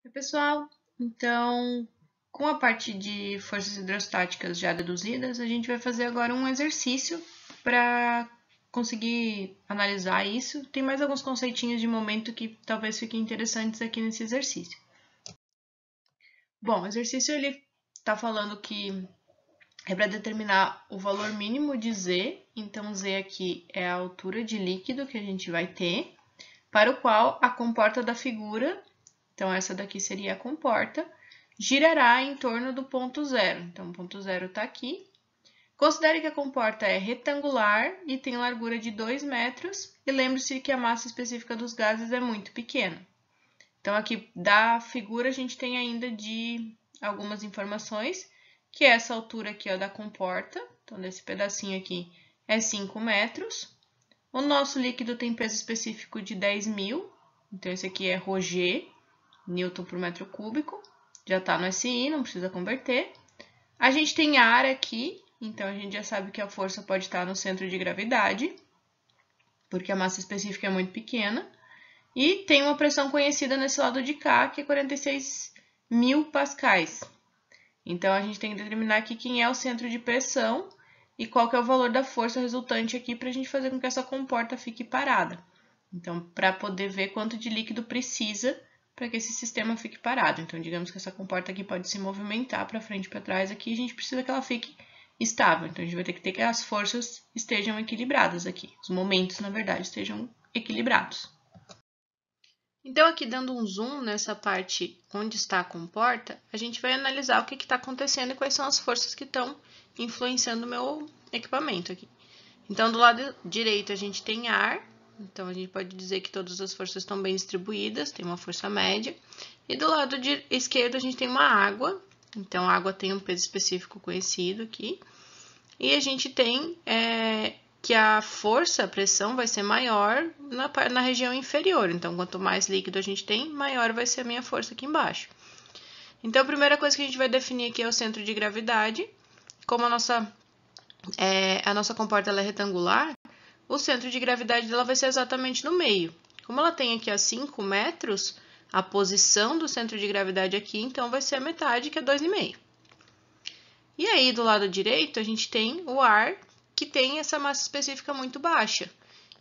Oi, pessoal, então, com a parte de forças hidrostáticas já deduzidas, a gente vai fazer agora um exercício para conseguir analisar isso. Tem mais alguns conceitinhos de momento que talvez fiquem interessantes aqui nesse exercício. Bom, o exercício ele está falando que é para determinar o valor mínimo de Z, então Z aqui é a altura de líquido que a gente vai ter, para o qual a comporta da figura, então essa daqui seria a comporta, girará em torno do ponto zero. Então, o ponto zero está aqui. Considere que a comporta é retangular e tem largura de 2 metros, e lembre-se que a massa específica dos gases é muito pequena. Então, aqui da figura a gente tem ainda de algumas informações, que é essa altura aqui ó, da comporta, então desse pedacinho aqui é 5 metros. O nosso líquido tem peso específico de 10.000, então esse aqui é ρg, Newton por metro cúbico, já está no SI, não precisa converter. A gente tem ar aqui, então a gente já sabe que a força pode estar no centro de gravidade, porque a massa específica é muito pequena. E tem uma pressão conhecida nesse lado de cá, que é 46.000 pascais. Então, a gente tem que determinar aqui quem é o centro de pressão e qual que é o valor da força resultante aqui para a gente fazer com que essa comporta fique parada. Então, para poder ver quanto de líquido precisa para que esse sistema fique parado. Então, digamos que essa comporta aqui pode se movimentar para frente e para trás aqui, a gente precisa que ela fique estável. Então, a gente vai ter que as forças estejam equilibradas aqui. Os momentos, na verdade, estejam equilibrados. Então, aqui dando um zoom nessa parte onde está a comporta, a gente vai analisar o que está acontecendo e quais são as forças que estão influenciando o meu equipamento aqui. Então, do lado direito a gente tem ar, então a gente pode dizer que todas as forças estão bem distribuídas, tem uma força média. E do lado esquerdo a gente tem uma água, então a água tem um peso específico conhecido aqui. E a gente tem que a força, a pressão vai ser maior na região inferior. Então, quanto mais líquido a gente tem, maior vai ser a minha força aqui embaixo. Então, a primeira coisa que a gente vai definir aqui é o centro de gravidade. Como a nossa comporta ela é retangular, o centro de gravidade dela vai ser exatamente no meio. Como ela tem aqui a 5 metros, a posição do centro de gravidade aqui, então, vai ser a metade, que é 2,5. E aí, do lado direito, a gente tem o ar, que tem essa massa específica muito baixa.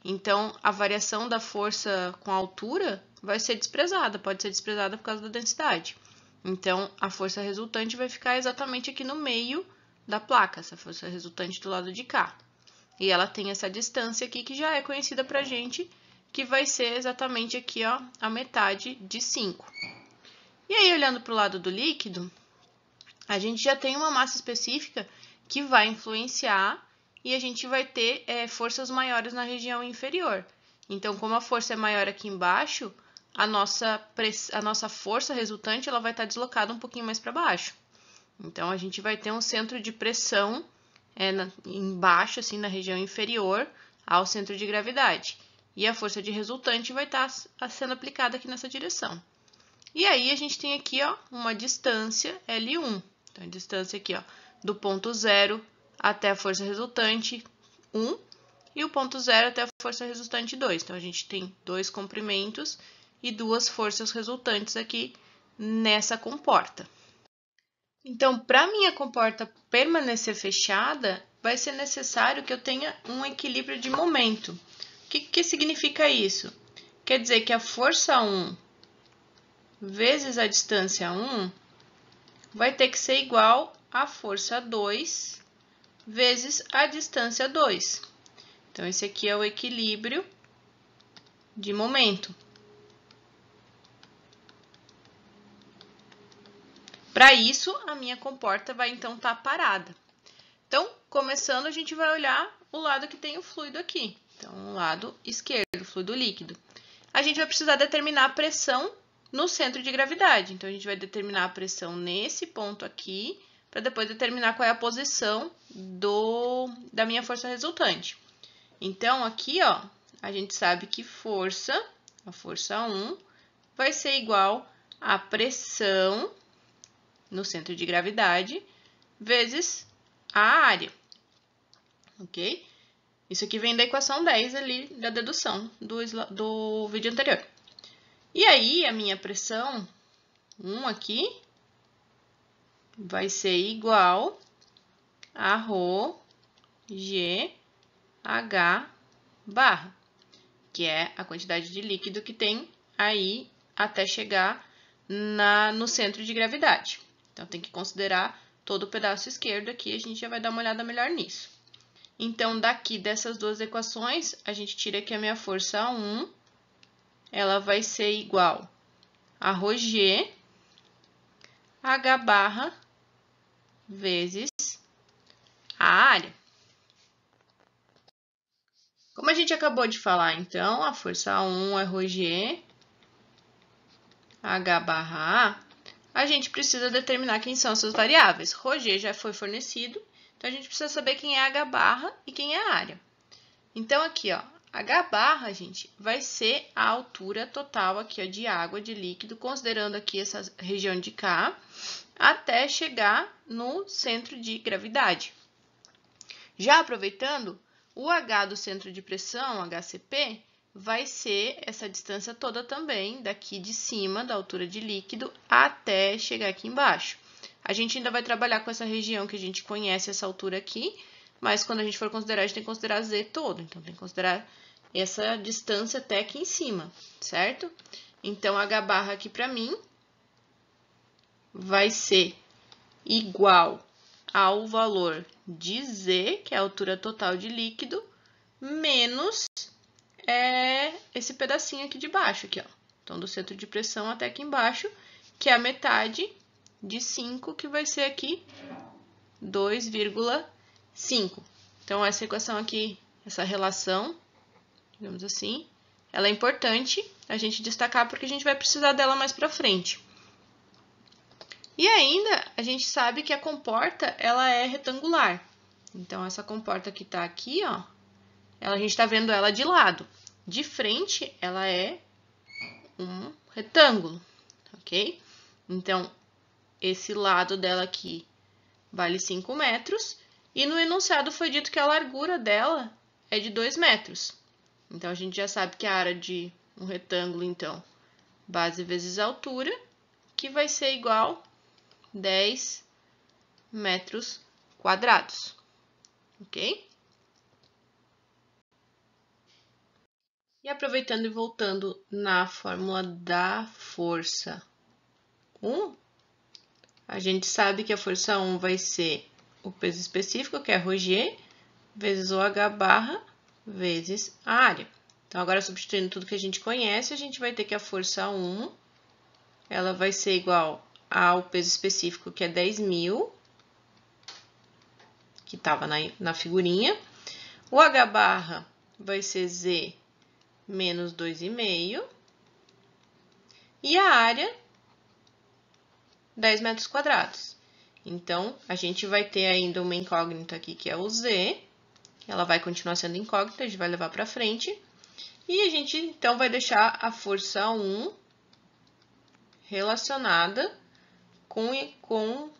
Então, a variação da força com a altura vai ser desprezada, pode ser desprezada por causa da densidade. Então, a força resultante vai ficar exatamente aqui no meio da placa, essa força resultante do lado de cá. E ela tem essa distância aqui que já é conhecida pra gente, que vai ser exatamente aqui, ó, a metade de 5. E aí, olhando para o lado do líquido, a gente já tem uma massa específica que vai influenciar e a gente vai ter forças maiores na região inferior. Então, como a força é maior aqui embaixo, a nossa força resultante ela vai estar deslocada um pouquinho mais para baixo. Então, a gente vai ter um centro de pressão embaixo, assim, na região inferior ao centro de gravidade. E a força de resultante vai estar sendo aplicada aqui nessa direção. E aí, a gente tem aqui ó, uma distância L1. Então, a distância aqui ó, do ponto zero até a força resultante 1 e o ponto zero até a força resultante 2. Então, a gente tem dois comprimentos e duas forças resultantes aqui nessa comporta. Então, para a minha comporta permanecer fechada, vai ser necessário que eu tenha um equilíbrio de momento. O que significa isso? Quer dizer que a força 1 vezes a distância 1 vai ter que ser igual à força 2 vezes a distância 2. Então, esse aqui é o equilíbrio de momento. Para isso, a minha comporta vai, então, estar parada. Então, começando, a gente vai olhar o lado que tem o fluido aqui. Então, o lado esquerdo, o fluido líquido. A gente vai precisar determinar a pressão no centro de gravidade. Então, a gente vai determinar a pressão nesse ponto aqui, para depois determinar qual é a posição da minha força resultante. Então, aqui, ó, a gente sabe que a força 1, vai ser igual à pressão no centro de gravidade vezes a área, ok? Isso aqui vem da equação 10 ali da dedução do vídeo anterior. E aí, a minha pressão 1 aqui vai ser igual a ρ G H barra, que é a quantidade de líquido que tem aí até chegar no centro de gravidade. Então, tem que considerar todo o pedaço esquerdo aqui, a gente já vai dar uma olhada melhor nisso. Então, daqui dessas duas equações, a gente tira aqui a minha força 1, ela vai ser igual a ρg H barra vezes a área. Como a gente acabou de falar, então, a força 1 é ρg H barra A gente precisa determinar quem são essas variáveis. ρg já foi fornecido, então a gente precisa saber quem é H barra e quem é a área. Então, aqui, ó, H barra, gente, vai ser a altura total aqui, ó, de água, de líquido, considerando aqui essa região de cá, até chegar no centro de gravidade. Já aproveitando, o H do centro de pressão, HCP, vai ser essa distância toda também, daqui de cima, da altura de líquido, até chegar aqui embaixo. A gente ainda vai trabalhar com essa região que a gente conhece, essa altura aqui, mas quando a gente for considerar, a gente tem que considerar Z todo. Então, tem que considerar essa distância até aqui em cima, certo? Então, H barra aqui para mim vai ser igual ao valor de Z, que é a altura total de líquido, menos esse pedacinho aqui de baixo, aqui, ó. Então, do centro de pressão até aqui embaixo, que é a metade de 5, que vai ser aqui 2,5. Então, essa equação aqui, essa relação, digamos assim, ela é importante a gente destacar porque a gente vai precisar dela mais para frente. E ainda, a gente sabe que a comporta, ela é retangular. Então, essa comporta que tá aqui, ó, a gente tá vendo ela de lado. De frente, ela é um retângulo, ok? Então, esse lado dela aqui vale 5 metros. E no enunciado foi dito que a largura dela é de 2 metros. Então, a gente já sabe que a área de um retângulo, então, base vezes altura, que vai ser igual a 10 metros quadrados, ok? E aproveitando e voltando na fórmula da força 1, a gente sabe que a força 1 vai ser o peso específico, que é ρg, vezes o H barra, vezes a área. Então, agora substituindo tudo que a gente conhece, a gente vai ter que a força 1, ela vai ser igual ao peso específico, que é 10.000, que estava na figurinha. O H barra vai ser Z menos 2,5. E a área, 10 metros quadrados. Então, a gente vai ter ainda uma incógnita aqui, que é o Z. Ela vai continuar sendo incógnita, a gente vai levar para frente. E a gente, então, vai deixar a força 1 relacionada com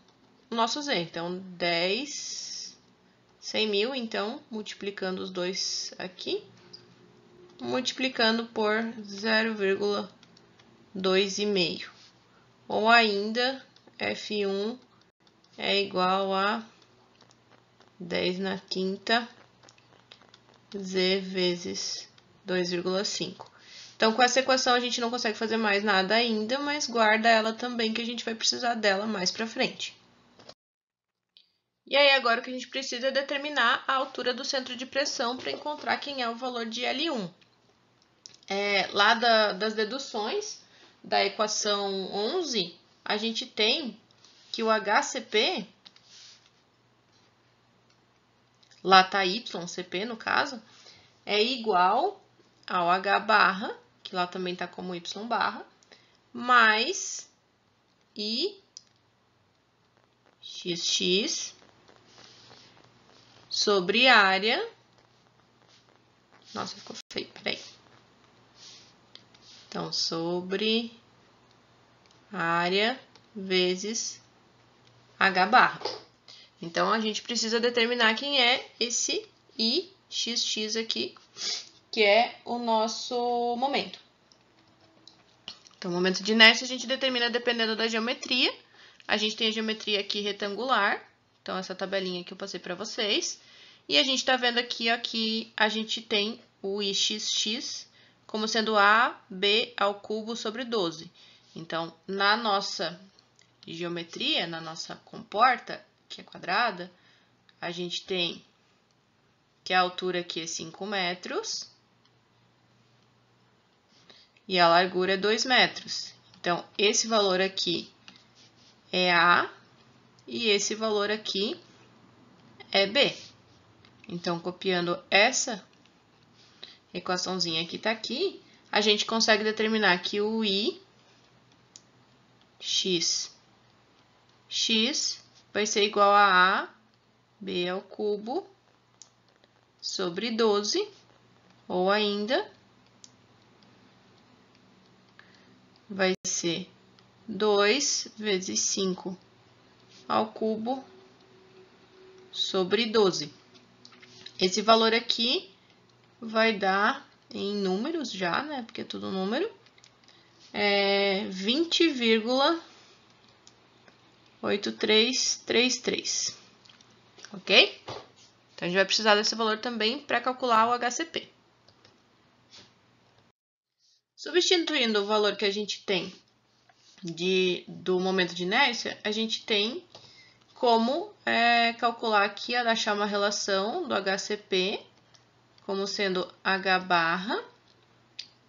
o nosso Z. Então, 100.000, então, multiplicando os dois aqui, multiplicando por 0,2,5. Ou ainda, F1 é igual a 10 na quinta Z vezes 2,5. Então, com essa equação, a gente não consegue fazer mais nada ainda, mas guarda ela também, que a gente vai precisar dela mais para frente. E aí, agora o que a gente precisa é determinar a altura do centro de pressão para encontrar quem é o valor de L1. Lá das deduções da equação 11, a gente tem que o HCP, lá está YCP no caso, é igual ao H barra, que lá também está como Y barra, mais I XX sobre área. Nossa, ficou feio, peraí. Então, sobre área vezes H barra. Então, a gente precisa determinar quem é esse IXX aqui, que é o nosso momento. Então, o momento de inércia a gente determina dependendo da geometria. A gente tem a geometria aqui retangular, então essa tabelinha que eu passei para vocês. E a gente está vendo aqui, ó, que a gente tem o ixx como sendo AB ao cubo sobre 12. Então, na nossa geometria, na nossa comporta, que é quadrada, a gente tem que a altura aqui é 5 metros e a largura é 2 metros. Então, esse valor aqui é A e esse valor aqui é B. Então, copiando essa equaçãozinha que está aqui, a gente consegue determinar que o I x vai ser igual a B ao cubo sobre 12, ou ainda vai ser 2 vezes 5 ao cubo sobre 12. Esse valor aqui vai dar, em números já, né, porque é tudo número, 20,8333, ok? Então, a gente vai precisar desse valor também para calcular o HCP. Substituindo o valor que a gente tem do momento de inércia, a gente tem como calcular aqui, achar uma relação do HCP como sendo H barra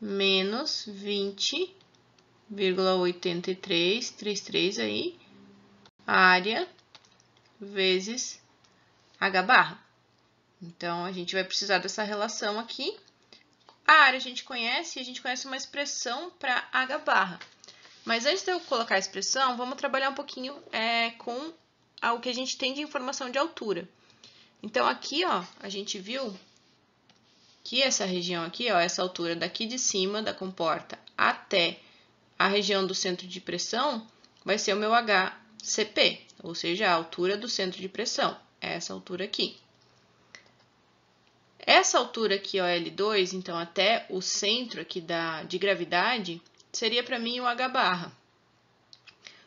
menos 20,8333 aí, área vezes H barra. Então, a gente vai precisar dessa relação aqui. A área a gente conhece uma expressão para H barra. Mas antes de eu colocar a expressão, vamos trabalhar um pouquinho com o que a gente tem de informação de altura. Então, aqui, ó, a gente viu que essa região aqui, ó, essa altura daqui de cima da comporta até a região do centro de pressão, vai ser o meu HCP, ou seja, a altura do centro de pressão, essa altura aqui. Essa altura aqui, ó, L2, então até o centro aqui de gravidade, seria para mim o H barra.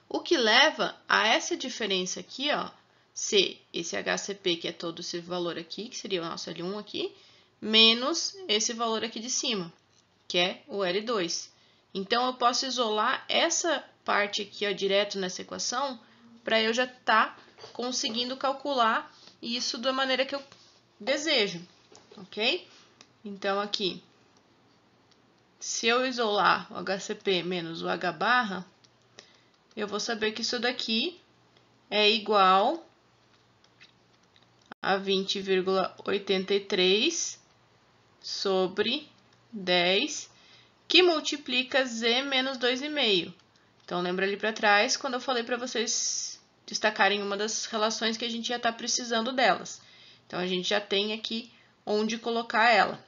O que leva a essa diferença aqui, ó, ser esse HCP, que é todo esse valor aqui, que seria o nosso L1 aqui, menos esse valor aqui de cima, que é o L2. Então, eu posso isolar essa parte aqui, ó, direto nessa equação, para eu já estar conseguindo calcular isso da maneira que eu desejo, ok? Então, aqui, se eu isolar o HCP menos o H barra, eu vou saber que isso daqui é igual a 20,83 sobre 10, que multiplica Z menos 2,5. Então, lembra ali para trás, quando eu falei para vocês destacarem uma das relações que a gente já está precisando delas. Então, a gente já tem aqui onde colocar ela.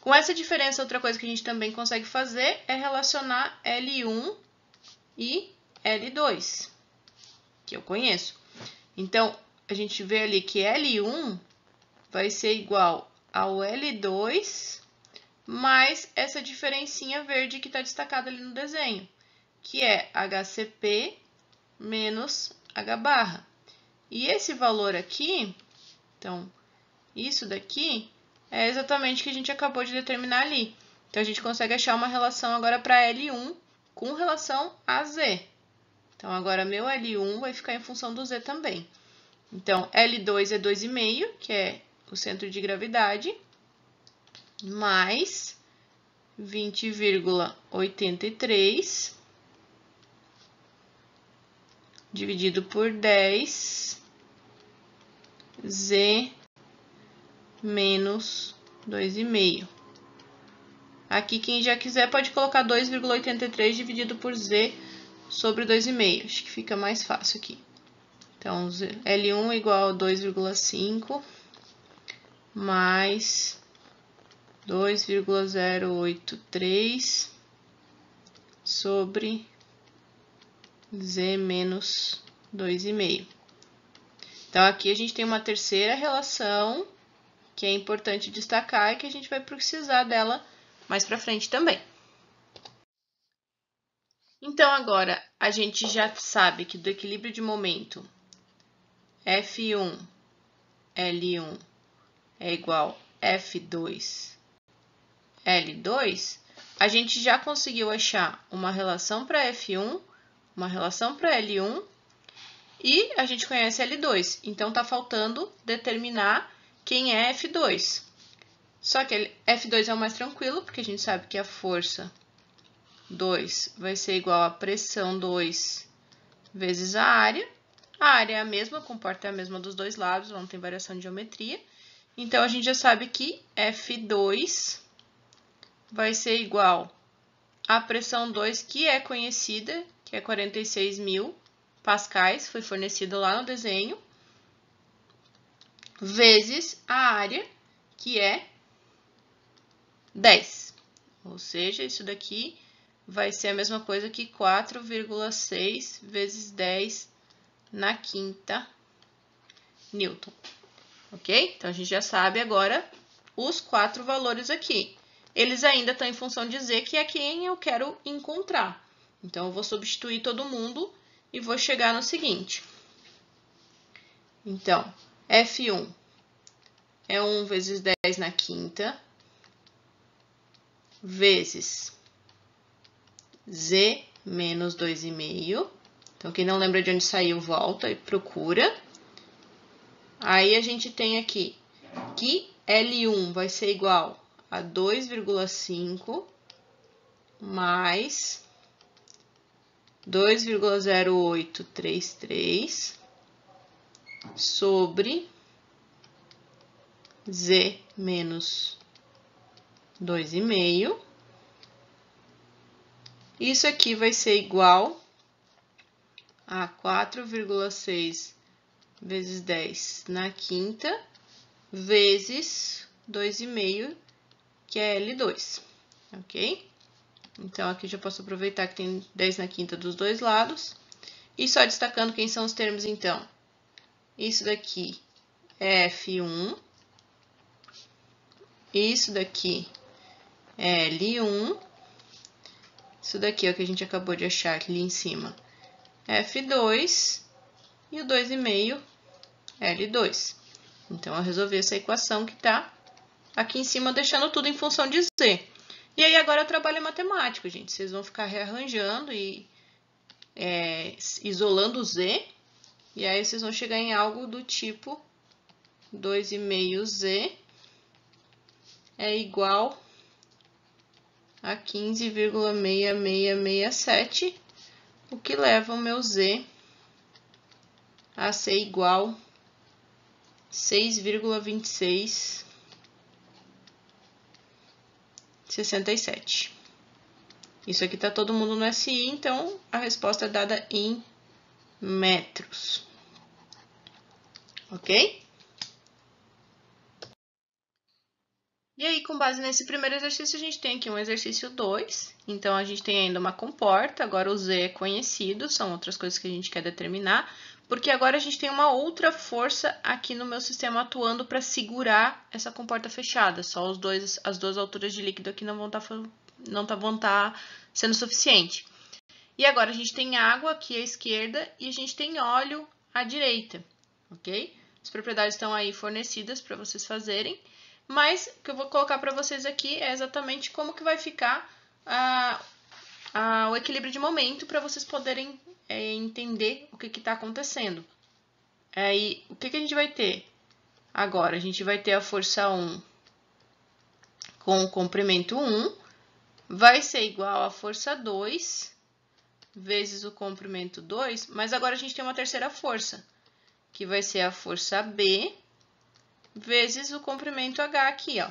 Com essa diferença, outra coisa que a gente também consegue fazer é relacionar L1 e L2, que eu conheço. Então, a gente vê ali que L1 vai ser igual ao L2 mais essa diferencinha verde que está destacada ali no desenho, que é HCP menos H barra. E esse valor aqui, então, isso daqui é exatamente o que a gente acabou de determinar ali. Então, a gente consegue achar uma relação agora para L1 com relação a Z. Então, agora meu L1 vai ficar em função do Z também. Então, L2 é 2,5, que é o centro de gravidade, mais 20,83 dividido por 10, Z menos 2,5. Aqui, quem já quiser, pode colocar 2,83 dividido por Z sobre 2,5. Acho que fica mais fácil aqui. Então, L1 igual a 2,5 mais 2,083 sobre Z menos 2,5. Então, aqui a gente tem uma terceira relação que é importante destacar e que a gente vai precisar dela mais para frente também. Então, agora, a gente já sabe que do equilíbrio de momento F1, L1 é igual a F2, L2, a gente já conseguiu achar uma relação para F1, uma relação para L1 e a gente conhece L2. Então, está faltando determinar quem é F2. Só que F2 é o mais tranquilo, porque a gente sabe que a força 2 vai ser igual a pressão 2 vezes a área. A área é a mesma, a comporta é a mesma dos dois lados, não tem variação de geometria. Então, a gente já sabe que F2 vai ser igual à pressão 2, que é conhecida, que é 46.000 pascais, foi fornecida lá no desenho, vezes a área, que é 10. Ou seja, isso daqui vai ser a mesma coisa que 4,6 vezes 10 na quinta Newton. Ok? Então, a gente já sabe agora os 4 valores aqui. Eles ainda estão em função de Z, que é quem eu quero encontrar. Então, eu vou substituir todo mundo e vou chegar no seguinte. Então, F1 é 1 vezes 10 na quinta, vezes Z menos 2,5. Então, quem não lembra de onde saiu, volta e procura. Aí, a gente tem aqui que L1 vai ser igual a 2,5 mais 2,0833 sobre Z menos 2,5. Isso aqui vai ser igual a 4,6 vezes 10 na quinta, vezes 2,5, que é L2, ok? Então, aqui já posso aproveitar que tem 10 na quinta dos dois lados. E só destacando quem são os termos, então. Isso daqui é F1. Isso daqui é L1. Isso daqui é o que a gente acabou de achar ali em cima. F2 e o 2,5 L2. Então, eu resolvi essa equação que está aqui em cima, deixando tudo em função de Z. E aí, agora eu trabalho matemático, gente. Vocês vão ficar rearranjando e isolando o Z. E aí, vocês vão chegar em algo do tipo 2,5Z é igual a 15,6667, o que leva o meu Z a ser igual a 6,2667. Isso aqui está todo mundo no SI, então a resposta é dada em metros. Ok? E aí, com base nesse primeiro exercício, a gente tem aqui um exercício 2. Então, a gente tem ainda uma comporta, agora o Z é conhecido, são outras coisas que a gente quer determinar, porque agora a gente tem uma outra força aqui no meu sistema atuando para segurar essa comporta fechada. Só as duas alturas de líquido aqui não vão estar sendo suficiente. E agora a gente tem água aqui à esquerda e a gente tem óleo à direita, ok? As propriedades estão aí fornecidas para vocês fazerem. Mas o que eu vou colocar para vocês aqui é exatamente como que vai ficar o equilíbrio de momento para vocês poderem entender o que está acontecendo. Aí, o que a gente vai ter agora? A gente vai ter a força 1 com o comprimento 1, vai ser igual à força 2 vezes o comprimento 2, mas agora a gente tem uma terceira força, que vai ser a força B vezes o comprimento H aqui, ó,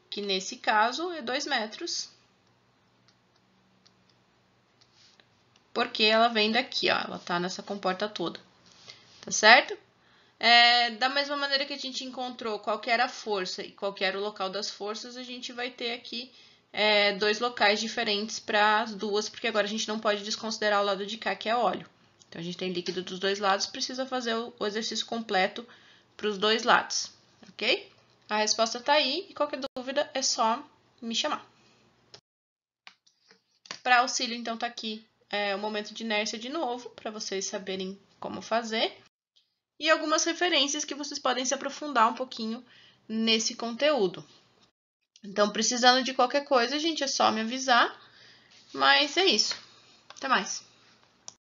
que nesse caso é 2 metros, porque ela vem daqui, ó, ela tá nessa comporta toda, tá certo? Da mesma maneira que a gente encontrou qual que era a força e qual que era o local das forças, a gente vai ter aqui dois locais diferentes para as duas, porque agora a gente não pode desconsiderar o lado de cá, que é óleo. Então, a gente tem líquido dos dois lados, precisa fazer o exercício completo para os dois lados, ok? A resposta está aí e qualquer dúvida é só me chamar. Para auxílio, então, tá aqui o momento de inércia de novo, para vocês saberem como fazer. E algumas referências que vocês podem se aprofundar um pouquinho nesse conteúdo. Então, precisando de qualquer coisa, gente, é só me avisar. Mas é isso. Até mais.